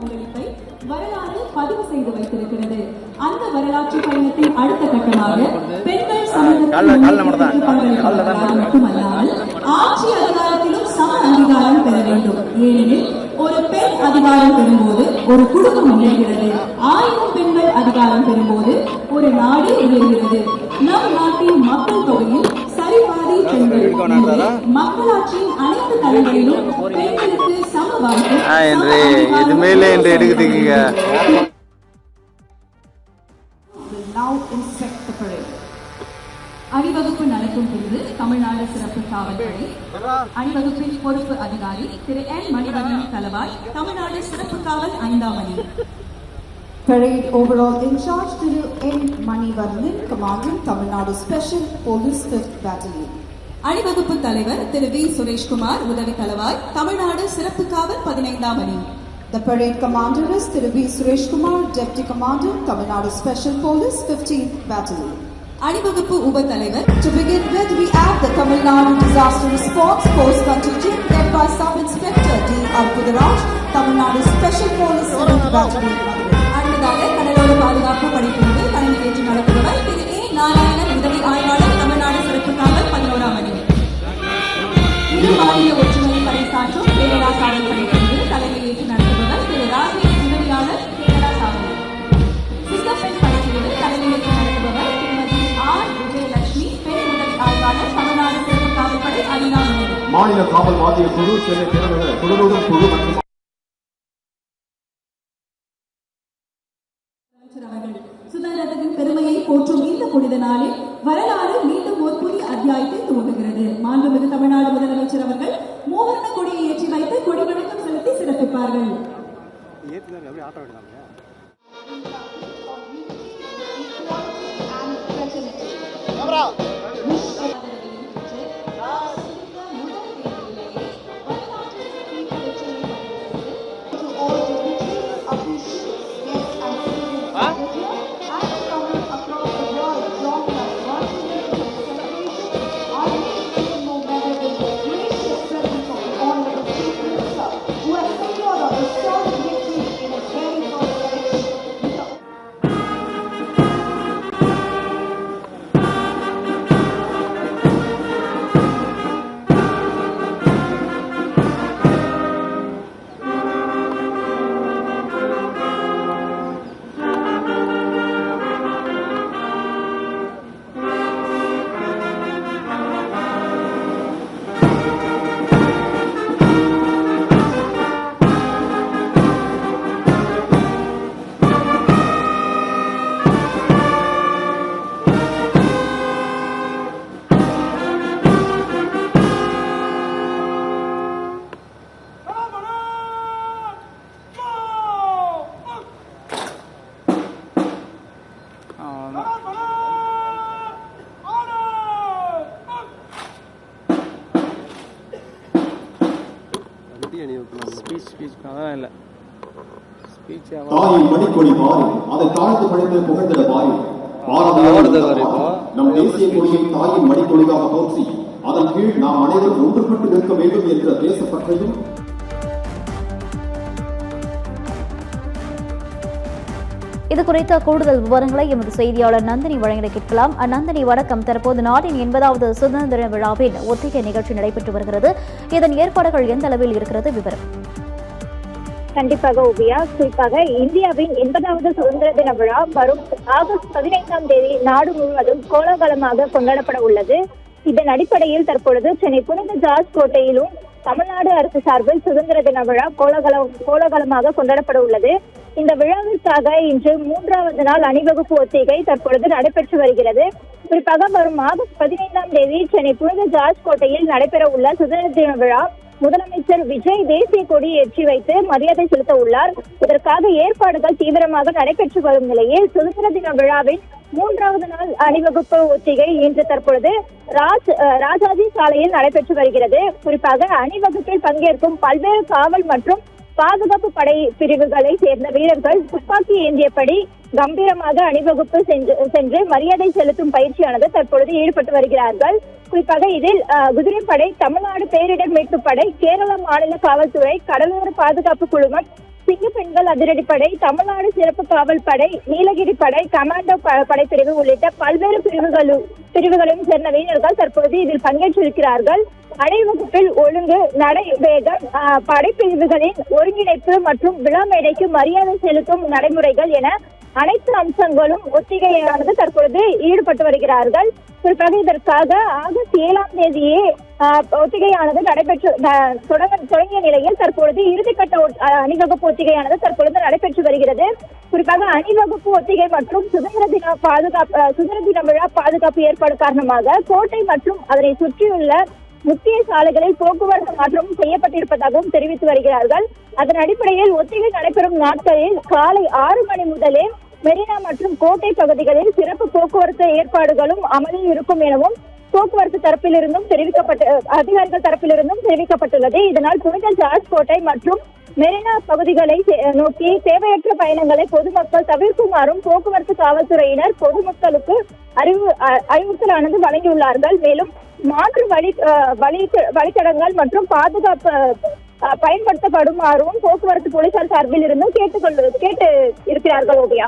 பங்களிப்பை வரலாறு பதிவு செய்து வைத்திருக்கிறது. அந்த வரலாற்று பயணத்தின் அடுத்த கட்டமாக பெண்கள் மட்டுமல்லாமல் ஆட்சி அதிகாரத்திலும் சம அங்கீகாரம் பெற வேண்டும். ஏனெனில் ஒரு பெண் அதிகாரம் பெறும்போது ஒரு குடும்பம் உயர்கிறது. 1000 பெண்கள் அதிகாரம் பெறும்போது ஒரு நாடு உயர்கிறது. நம் நாட்டின் மக்கள் தொகையில் சரிபாதி பெண்கள். மக்களாட்சியின் அனைத்து தளங்களிலும் பெண்களுக்கு சம வாய்ப்பு. அணிவகுப்பு நடக்கும் பொழுது தமிழ்நாடு சிறப்பு காவல்படை அணிவகுப்பின் பொறுப்பு அதிகாரி திரு என் மணிவண்ணன் தலவாய், தமிழ்நாடு சிறப்பு காவல் 5ஆம் அணி. Parade overall in charge Thiru N. Manivarnan, commanding Tamil Nadu Special Police 5th Battalion. அணிவகுப்பு தலைவர் திரு வி சுரேஷ்குமார், உதவி தலவாய், தமிழ்நாடு சிறப்பு காவல் 15ஆம் அணி. The parade commander is Thiru V. Sureshkumar, Deputy Commander, Tamil Nadu Special Police 15th Battalion. அணிவகுப்பு உப தலைவர். To begin with, we add the Tamil Nadu Disaster Response Force contingent led by Sub Inspector D. Arpudaraj, Tamil Nadu Special Police 7th Battalion. அடுத்ததாக கடலோர பாதுகாப்பு படைப்பிரிவு தலைமையேற்று நடத்துபவர் திரு ஏ நாராயணன், உதவி ஆய்வாளர், தமிழ்நாடு சிறப்பு காவல் 11ஆம் அணி. இரு மாநில ஒற்றுமை பறைசாற்றும் கேரளா காவல் படைப்பிரிவு தலைமையேற்று நடத்துபவர் திரு ராஜேஷ், உதவியாளர், கேரளா காவல். சிங்கப்பெண் படைப்பிரிவு தலைமையேற்று நடத்துபவர் திருமதி ஆர் விஜயலட்சுமி, பெண் உதவி ஆய்வாளர், தமிழ்நாடு சிறப்பு காவல் படை 5ஆம் அணி. மாநில காவல் வாரிய குழு சென்னை குழுவுடன் குழு மற்றும் சுதந்திரத்தின் பெருமையை போற்றும் இந்த புனித நாளில் வரலாறு மீண்டும் ஒரு புதிய அத்தியாயத்தை துவங்குகிறது. மாண்புமிகு தமிழ்நாடு முதலமைச்சர் அவர்கள் மூவர்ண கொடியை ஏற்றி வைத்து கொடி வணக்கம் செலுத்தி சிறப்பிப்பார்கள். தாயின் மணிக்கொடி மாறி அதை தாழ்ந்து படைத்து புகழ்ந்திட மாறி நம் தேசிய கொடியை தாயின் மணிக்கொடியாக போற்றி அதன் கீழ் நாம் அனைவரும் ஒன்றுபட்டு நிற்க வேண்டும் என்ற தேசப்பற்றையும் இது குறித்த கூடுதல் விவரங்களை எமது செய்தியாளர் நந்தினி வழங்கிட கேட்கலாம். நந்தினி, வணக்கம். தற்போது நாட்டின் 80வது சுதந்திர விழாவின் ஒத்திகை நிகழ்ச்சி நடைபெற்று வருகிறது. இதன் ஏற்பாடுகள் எந்த அளவில் இருக்கிறது? விவரம். கண்டிப்பாக உபியா, குறிப்பாக இந்தியாவின் 80வது சுதந்திர தின விழா வரும் ஆகஸ்ட் 15ஆம் தேதி நாடு முழுவதும் கோலாகலமாக கொண்டாடப்பட உள்ளது. இதன் அடிப்படையில் தற்பொழுது சென்னை புனித ஜார்ஜ் கோட்டையிலும் தமிழ்நாடு அரசு சார்பில் சுதந்திர தின விழா கோலாகலமாக கொண்டாடப்பட உள்ளது. இந்த விழாவிற்காக இன்று 3வது நாள் அணிவகுப்பு ஒத்திகை தற்பொழுது நடைபெற்று வருகிறது. குறிப்பாக வரும் ஆகஸ்ட் 15ஆம் தேதி சென்னை புனித ஜார்ஜ் கோட்டையில் நடைபெற உள்ள சுதந்திர தின விழா முதலமைச்சர் விஜய் தேசிய கொடி ஏற்றி வைத்து மரியாதை செலுத்த உள்ளார். இதற்காக ஏற்பாடுகள் தீவிரமாக நடைபெற்று வரும் நிலையில் சுதந்திர தின விழாவின் 3வது நாள் அணிவகுப்பு ஒத்திகை இன்று தற்பொழுது ராஜாஜி சாலையில் நடைபெற்று வருகிறது. குறிப்பாக அணிவகுப்பில் பங்கேற்கும் பல்வேறு காவல் மற்றும் பாதுகாப்பு படை பிரிவுகளை சேர்ந்த வீரர்கள் துப்பாக்கி ஏந்தியபடி கம்பீரமாக அணிவகுப்பு சென்று மரியாதை செலுத்தும் பயிற்சியானது தற்பொழுது ஈடுபட்டு வருகிறார்கள். குறிப்பாக இதில் குதிரைப்படை, தமிழ்நாடு பேரிடர் மீட்பு படை, கேரள மாநில காவல்துறை, கடலோர பாதுகாப்பு குழுமம், சிங்கப்பெண் பெண்கள் அதிரடிப்படை, தமிழ்நாடு சிறப்பு காவல் படை, நீலகிரி படை, கமாண்டோ படைப்பிரிவு உள்ளிட்ட பல்வேறு பிரிவுகளையும் சேர்ந்த வீரர்கள் தற்போது இதில் பங்கேற்றிருக்கிறார்கள். அணிவகுப்பில் ஒழுங்கு, நடை, வேகம், படைப்பிரிவுகளின் ஒருங்கிணைப்பு மற்றும் விழா மேடைக்கு மரியாதை செலுத்தும் நடைமுறைகள் என அனைத்து அம்சங்களும் ஒத்திகையானது தற்பொழுது ஈடுபட்டு வருகிறார்கள். குறிப்பாக இதற்காக ஆகஸ்ட் 7ஆம் தேதியே ஒத்திகையானது தொடங்கிய நிலையில் தற்பொழுது இறுதிக்கட்ட அணிவகுப்பு ஒத்திகையானது தற்பொழுது நடைபெற்று வருகிறது. குறிப்பாக அணிவகுப்பு ஒத்திகை மற்றும் சுதந்திர தின விழா பாதுகாப்பு ஏற்பாடு காரணமாக கோட்டை மற்றும் அதனை சுற்றியுள்ள முக்கிய சாலைகளில் போக்குவரத்து மாற்றம் செய்யப்பட்டிருப்பதாகவும் தெரிவித்து வருகிறார்கள். அதன் அடிப்படையில் ஒத்திகை நடைபெறும் நாட்களில் காலை 6 மணி முதலே மெரினா மற்றும் கோட்டை பகுதிகளில் சிறப்பு போக்குவரத்து ஏற்பாடுகளும் அமலில் இருக்கும் எனவும் போக்குவரத்து தரப்பிலிருந்தும் அதிகாரிகள் தரப்பிலிருந்தும் தெரிவிக்கப்பட்டுள்ளது. இதனால் புனித ஜார்ஜ் கோட்டை மற்றும் மெரினா பகுதிகளை நோக்கி தேவையற்ற பயணங்களை பொதுமக்கள் தவிர்க்குமாறும் போக்குவரத்து காவல்துறையினர் பொதுமக்களுக்கு அறிவுறுத்தலானது வழங்கியுள்ளார்கள். மேலும் மாற்று வழித்தடங்கள் மற்றும் பாதுகாப்பு பயன்படுத்தப்படுமாறும் போக்குவரத்து போலீசார் சார்பில் இருந்தும் கேட்டு இருக்கிறார்கள். ஓவியா.